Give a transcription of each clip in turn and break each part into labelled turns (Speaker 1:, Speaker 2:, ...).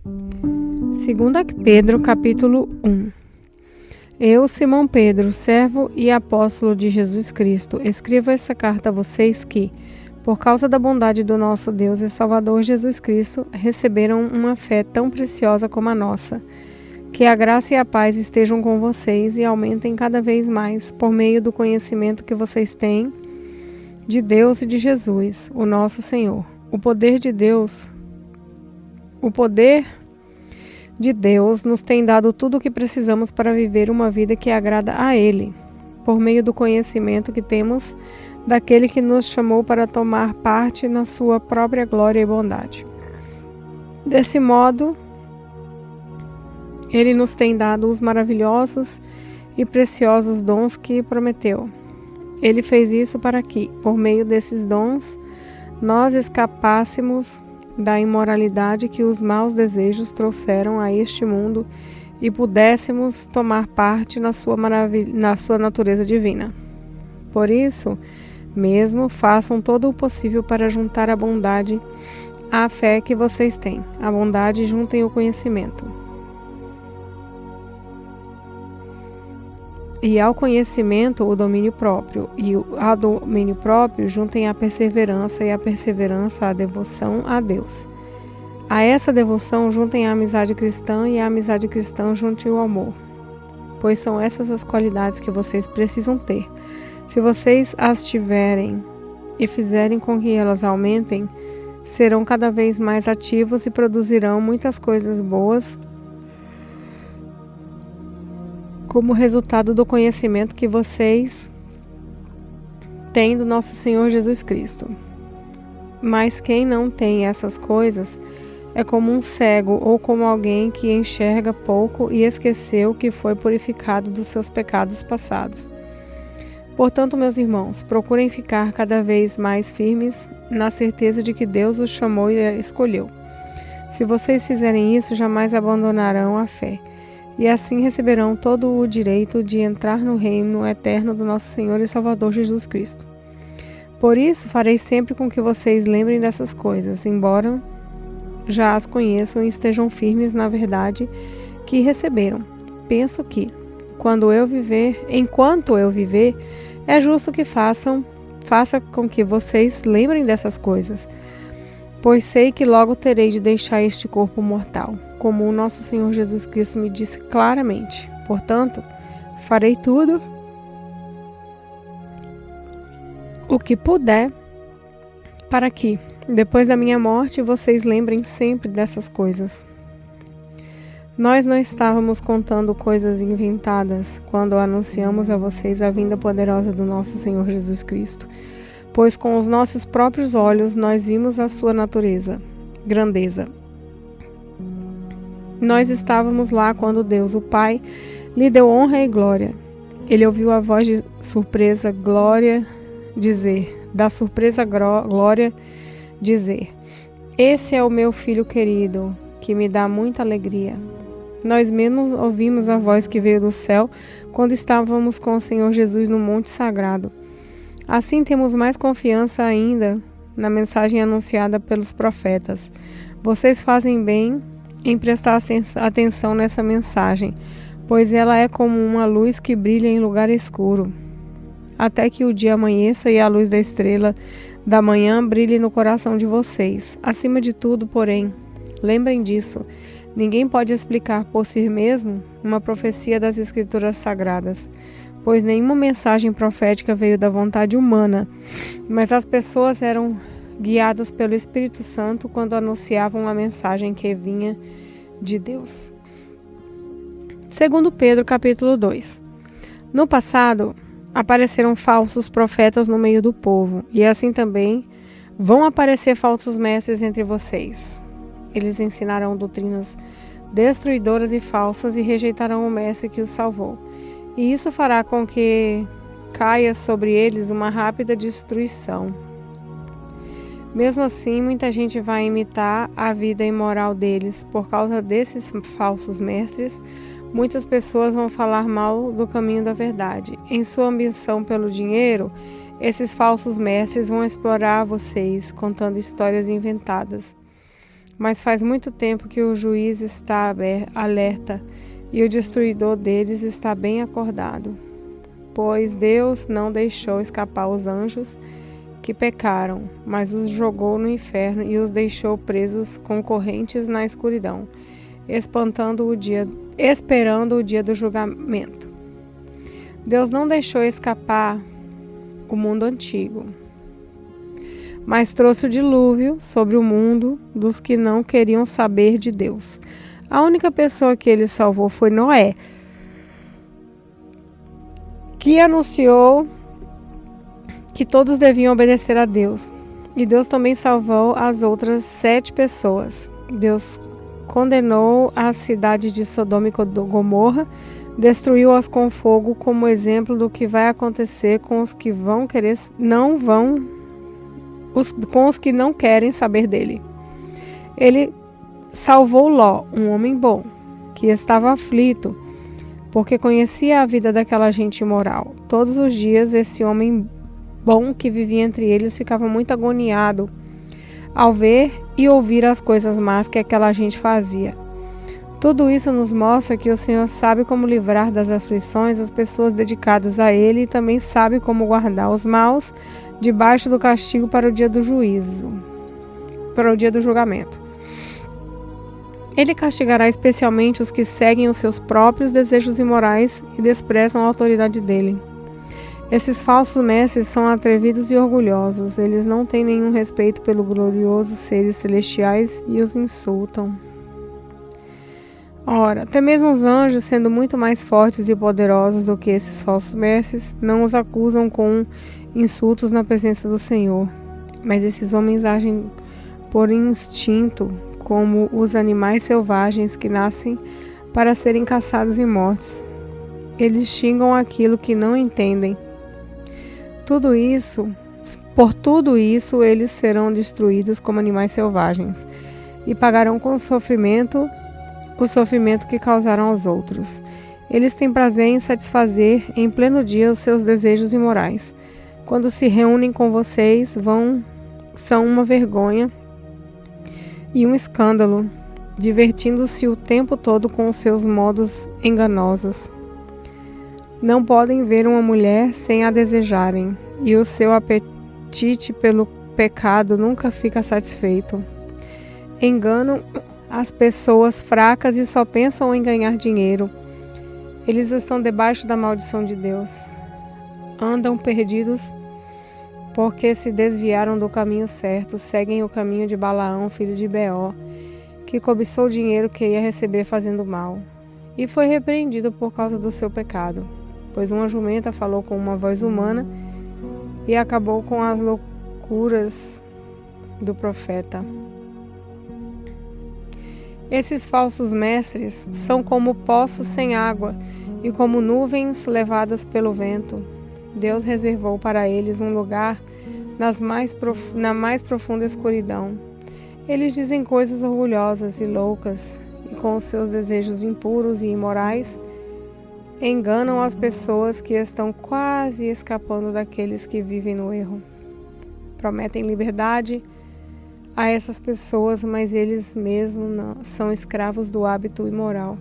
Speaker 1: 2 Pedro, capítulo 1. Eu, Simão Pedro, servo e apóstolo de Jesus Cristo, escrevo essa carta a vocês que, por causa da bondade do nosso Deus e Salvador Jesus Cristo, receberam uma fé tão preciosa como a nossa. Que a graça e a paz estejam com vocês e aumentem cada vez mais por meio do conhecimento que vocês têm de Deus e de Jesus, o nosso Senhor. O poder de Deus nos tem dado tudo o que precisamos para viver uma vida que agrada a Ele, por meio do conhecimento que temos daquele que nos chamou para tomar parte na sua própria glória e bondade. Desse modo, Ele nos tem dado os maravilhosos e preciosos dons que prometeu. Ele fez isso para que, por meio desses dons, nós escapássemos da imoralidade que os maus desejos trouxeram a este mundo e pudéssemos tomar parte na sua natureza divina. Por isso mesmo, façam todo o possível para juntar a bondade à fé que vocês têm. A bondade juntem o conhecimento. E ao conhecimento, o domínio próprio. E ao domínio próprio, juntem a perseverança, e a perseverança, a devoção a Deus. A essa devoção, juntem a amizade cristã, e a amizade cristã, juntem o amor. Pois são essas as qualidades que vocês precisam ter. Se vocês as tiverem e fizerem com que elas aumentem, serão cada vez mais ativos e produzirão muitas coisas boas como resultado do conhecimento que vocês têm do nosso Senhor Jesus Cristo. Mas quem não tem essas coisas é como um cego ou como alguém que enxerga pouco e esqueceu que foi purificado dos seus pecados passados. Portanto, meus irmãos, procurem ficar cada vez mais firmes na certeza de que Deus os chamou e escolheu. Se vocês fizerem isso, jamais abandonarão a fé. E assim receberão todo o direito de entrar no reino eterno do nosso Senhor e Salvador Jesus Cristo. Por isso, farei sempre com que vocês lembrem dessas coisas, embora já as conheçam e estejam firmes na verdade que receberam. Penso que, enquanto eu viver, é justo que faça com que vocês lembrem dessas coisas, pois sei que logo terei de deixar este corpo mortal, como o nosso Senhor Jesus Cristo me disse claramente. Portanto, farei tudo o que puder para que, depois da minha morte, vocês lembrem sempre dessas coisas. Nós não estávamos contando coisas inventadas quando anunciamos a vocês a vinda poderosa do nosso Senhor Jesus Cristo, pois com os nossos próprios olhos nós vimos a sua grandeza. Nós estávamos lá quando Deus, o Pai, lhe deu honra e glória. Ele ouviu a voz de surpresa glória dizer, esse é o meu filho querido, que me dá muita alegria. Nós mesmos ouvimos a voz que veio do céu quando estávamos com o Senhor Jesus no Monte Sagrado. Assim temos mais confiança ainda na mensagem anunciada pelos profetas. Vocês fazem bem em prestar atenção nessa mensagem, pois ela é como uma luz que brilha em lugar escuro, até que o dia amanheça e a luz da estrela da manhã brilhe no coração de vocês. Acima de tudo, porém, lembrem disso. Ninguém pode explicar por si mesmo uma profecia das Escrituras Sagradas, pois nenhuma mensagem profética veio da vontade humana, mas as pessoas eram guiadas pelo Espírito Santo quando anunciavam a mensagem que vinha de Deus. 2 Pedro, capítulo 2. No passado, apareceram falsos profetas no meio do povo, e assim também vão aparecer falsos mestres entre vocês. Eles ensinarão doutrinas destruidoras e falsas e rejeitarão o mestre que os salvou. E isso fará com que caia sobre eles uma rápida destruição. Mesmo assim, muita gente vai imitar a vida imoral deles. Por causa desses falsos mestres, muitas pessoas vão falar mal do caminho da verdade. Em sua ambição pelo dinheiro, esses falsos mestres vão explorar vocês, contando histórias inventadas. Mas faz muito tempo que o juiz está alerta e o destruidor deles está bem acordado. Pois Deus não deixou escapar os anjos que pecaram, mas os jogou no inferno e os deixou presos com correntes na escuridão, esperando o dia do julgamento. Deus não deixou escapar o mundo antigo, mas trouxe o dilúvio sobre o mundo dos que não queriam saber de Deus. A única pessoa que ele salvou foi Noé, que anunciou que todos deviam obedecer a Deus. E Deus também salvou as outras 7 pessoas. Deus condenou a cidade de Sodoma e Gomorra, destruiu-as com fogo como exemplo do que vai acontecer com os que não querem saber dele. Ele salvou Ló, um homem bom, que estava aflito, porque conhecia a vida daquela gente imoral. Todos os dias esse homem bom que vivia entre eles ficava muito agoniado ao ver e ouvir as coisas más que aquela gente fazia. Tudo isso nos mostra que o Senhor sabe como livrar das aflições as pessoas dedicadas a Ele e também sabe como guardar os maus debaixo do castigo para o dia do juízo, para o dia do julgamento. Ele castigará especialmente os que seguem os seus próprios desejos imorais e desprezam a autoridade dele. Esses falsos mestres são atrevidos e orgulhosos. Eles não têm nenhum respeito pelos gloriosos seres celestiais e os insultam. Ora, até mesmo os anjos, sendo muito mais fortes e poderosos do que esses falsos mestres, não os acusam com insultos na presença do Senhor. Mas esses homens agem por instinto, como os animais selvagens que nascem para serem caçados e mortos. Eles xingam aquilo que não entendem. Por tudo isso, eles serão destruídos como animais selvagens e pagarão com o sofrimento que causaram aos outros. Eles têm prazer em satisfazer em pleno dia os seus desejos imorais. Quando se reúnem com vocês, são uma vergonha e um escândalo, divertindo-se o tempo todo com os seus modos enganosos. Não podem ver uma mulher sem a desejarem, e o seu apetite pelo pecado nunca fica satisfeito. Enganam as pessoas fracas e só pensam em ganhar dinheiro. Eles estão debaixo da maldição de Deus. Andam perdidos porque se desviaram do caminho certo, seguem o caminho de Balaão, filho de Beor, que cobiçou o dinheiro que ia receber fazendo mal, e foi repreendido por causa do seu pecado. Pois uma jumenta falou com uma voz humana e acabou com as loucuras do profeta. Esses falsos mestres são como poços sem água e como nuvens levadas pelo vento. Deus reservou para eles um lugar na mais profunda escuridão. Eles dizem coisas orgulhosas e loucas e com os seus desejos impuros e imorais enganam as pessoas que estão quase escapando daqueles que vivem no erro. Prometem liberdade a essas pessoas, mas eles mesmos são escravos do hábito imoral.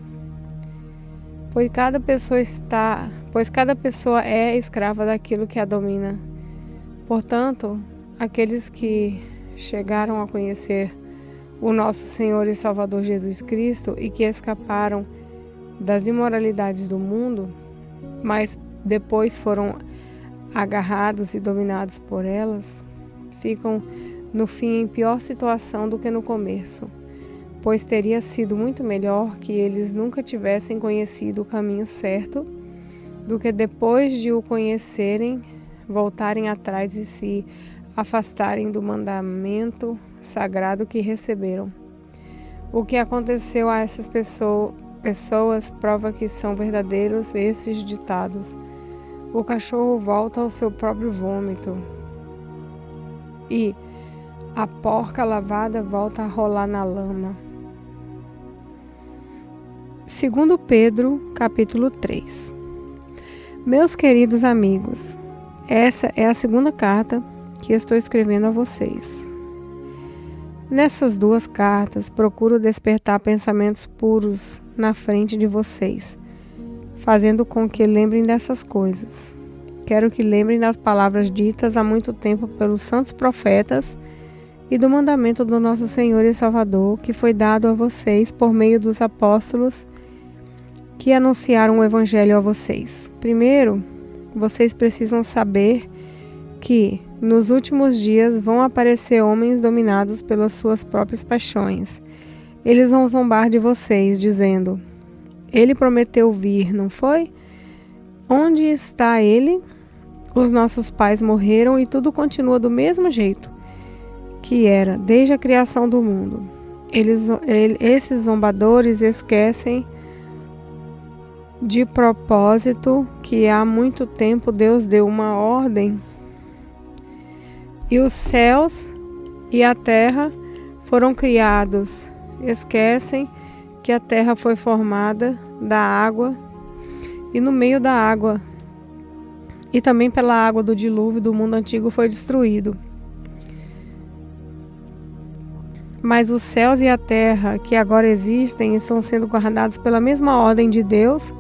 Speaker 1: Pois cada pessoa é escrava daquilo que a domina. Portanto, aqueles que chegaram a conhecer o nosso Senhor e Salvador Jesus Cristo e que escaparam das imoralidades do mundo, mas depois foram agarrados e dominados por elas, ficam no fim em pior situação do que no começo, pois teria sido muito melhor que eles nunca tivessem conhecido o caminho certo do que depois de o conhecerem, voltarem atrás e se afastarem do mandamento sagrado que receberam. O que aconteceu a essas pessoas prova que são verdadeiros esses ditados. O cachorro volta ao seu próprio vômito e a porca lavada volta a rolar na lama. 2 Pedro, capítulo 3. Meus queridos amigos, essa é a segunda carta que estou escrevendo a vocês. Nessas 2 cartas, procuro despertar pensamentos puros na frente de vocês, fazendo com que lembrem dessas coisas. Quero que lembrem das palavras ditas há muito tempo pelos santos profetas e do mandamento do nosso Senhor e Salvador, que foi dado a vocês por meio dos apóstolos que anunciaram o Evangelho a vocês. Primeiro, vocês precisam saber que nos últimos dias vão aparecer homens dominados pelas suas próprias paixões. Eles vão zombar de vocês, dizendo: ele prometeu vir, não foi? Onde está ele? Os nossos pais morreram e tudo continua do mesmo jeito que era desde a criação do mundo. Esses zombadores esquecem de propósito que há muito tempo Deus deu uma ordem e os céus e a terra foram criados. Esquecem que a terra foi formada da água e no meio da água e também pela água do dilúvio do mundo antigo foi destruído. Mas os céus e a terra que agora existem estão sendo guardados pela mesma ordem de Deus,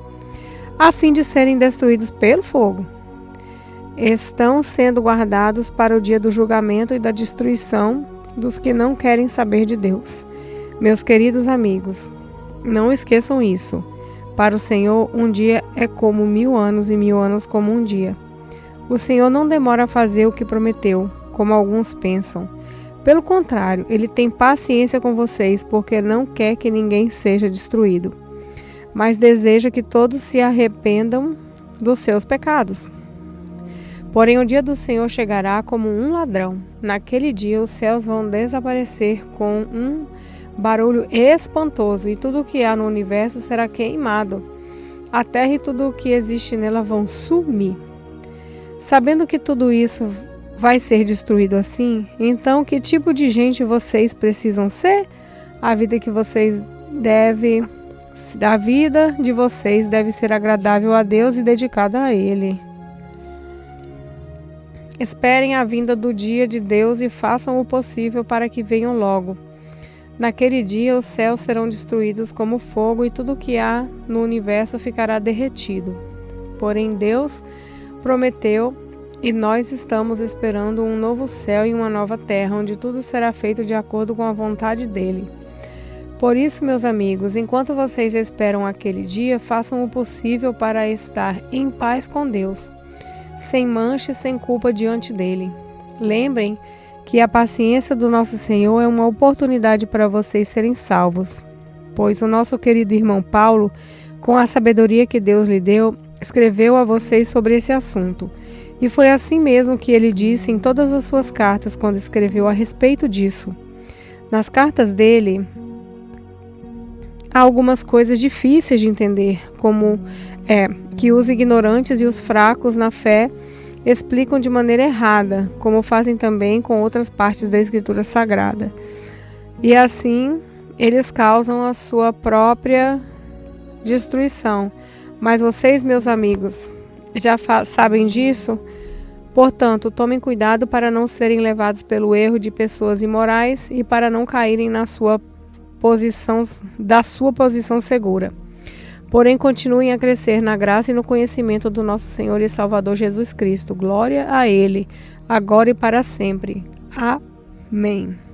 Speaker 1: a fim de serem destruídos pelo fogo. Estão sendo guardados para o dia do julgamento e da destruição dos que não querem saber de Deus. Meus queridos amigos, não esqueçam isso. Para o Senhor, um dia é como 1000 anos e 1000 anos como um dia. O Senhor não demora a fazer o que prometeu, como alguns pensam. Pelo contrário, Ele tem paciência com vocês, porque não quer que ninguém seja destruído, mas deseja que todos se arrependam dos seus pecados. Porém, o dia do Senhor chegará como um ladrão. Naquele dia, os céus vão desaparecer com um barulho espantoso e tudo o que há no universo será queimado. A terra e tudo o que existe nela vão sumir. Sabendo que tudo isso vai ser destruído assim, então que tipo de gente vocês precisam ser? A vida de vocês deve ser agradável a Deus e dedicada a Ele. Esperem a vinda do dia de Deus e façam o possível para que venham logo. Naquele dia os céus serão destruídos como fogo e tudo o que há no universo ficará derretido. Porém Deus prometeu e nós estamos esperando um novo céu e uma nova terra, onde tudo será feito de acordo com a vontade dele. Por isso, meus amigos, enquanto vocês esperam aquele dia, façam o possível para estar em paz com Deus, sem mancha e sem culpa diante dele. Lembrem que a paciência do nosso Senhor é uma oportunidade para vocês serem salvos, pois o nosso querido irmão Paulo, com a sabedoria que Deus lhe deu, escreveu a vocês sobre esse assunto. E foi assim mesmo que ele disse em todas as suas cartas quando escreveu a respeito disso. Nas cartas dele, há algumas coisas difíceis de entender, como que os ignorantes e os fracos na fé explicam de maneira errada, como fazem também com outras partes da Escritura Sagrada. E assim, eles causam a sua própria destruição. Mas vocês, meus amigos, já sabem disso? Portanto, tomem cuidado para não serem levados pelo erro de pessoas imorais e para não caírem da sua posição segura. Porém, continuem a crescer na graça e no conhecimento do nosso Senhor e Salvador Jesus Cristo. Glória a Ele, agora e para sempre. Amém.